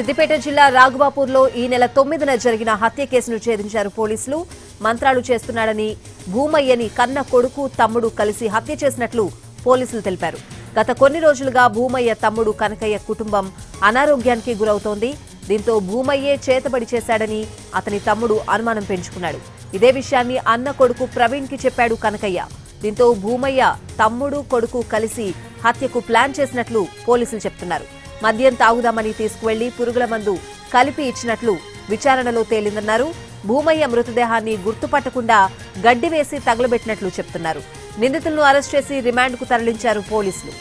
సిద్దిపేట జిల్లా రాఘవాపూర్లో ఈ నెల 9న జరిగిన హత్య కేసును ఛేదించారు పోలీసులు. మంత్రాలు చేస్తున్నాడని భూమయ్యని కన్న కొడుకు తమ్ముడు కలిసి హత్య చేసినట్లు పోలీసులు తెలిపారు. గత కొన్ని రోజులుగా భూమయ్య తమ్ముడు కనకయ్య కుటుంబం అనారోగ్యానికి గురవుతోంది. దీంతో భూమయ్యే చేతబడి చేశాడని అతని తమ్ముడు అనుమానం పెంచుకున్నాడు. ఇదే విషయాన్ని అన్న కొడుకు ప్రవీణ్ కి చెప్పాడు కనకయ్య. దీంతో భూమయ్య తమ్ముడు కొడుకు కలిసి హత్యకు ప్లాన్ చేసినట్లు పోలీసులు చెప్తున్నారు. మద్యం తాగుదామని తీసుకువెళ్లి పురుగుల మందు కలిపి ఇచ్చినట్లు విచారణలో తేలిందన్నారు. భూమయ్య మృతదేహాన్ని గుర్తుపట్టకుండా గడ్డి వేసి తగలబెట్టినట్లు చెప్తున్నారు. నిందితులను అరెస్ట్ చేసి రిమాండ్కు తరలించారు పోలీసులు.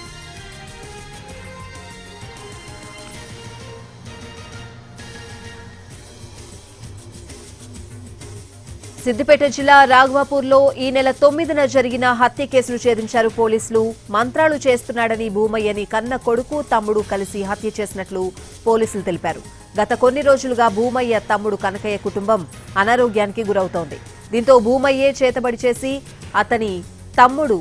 సిద్దిపేట జిల్లా రాఘవాపూర్లో ఈ నెల 9న జరిగిన హత్య కేసును ఛేదించారు పోలీసులు. మంత్రాలు చేస్తున్నాడని భూమయ్యని కన్న కొడుకు తమ్ముడు కలిసి హత్య చేసినట్లు పోలీసులు తెలిపారు. గత కొన్ని రోజులుగా భూమయ్య తమ్ముడు కనకయ్య కుటుంబం అనారోగ్యానికి గురవుతోంది. దీంతో భూమయ్యే చేతబడి చేసి అతని తమ్ముడు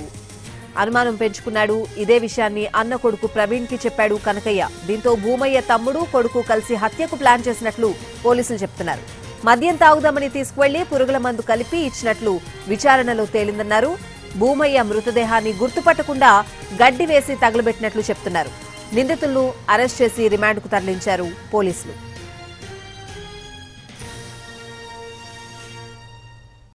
అనుమానం పెంచుకున్నాడు. ఇదే విషయాన్ని అన్న కొడుకు ప్రవీణ్ కి చెప్పాడు కనకయ్య. దీంతో భూమయ్య తమ్ముడు కొడుకు కలిసి హత్యకు ప్లాన్ చేసినట్లు పోలీసులు చెప్తున్నారు. మద్యం తాగుదామని తీసుకువెళ్లి పురుగుల మందు కలిపి ఇచ్చినట్లు విచారణలో తేలిందన్నారు. భూమయ్య మృతదేహాన్ని గుర్తుపట్టకుండా గడ్డి వేసి తగలబెట్టినట్లు చెప్తున్నారు. నిందితులను అరెస్ట్ చేసి రిమాండ్కు తరలించారు పోలీసులు.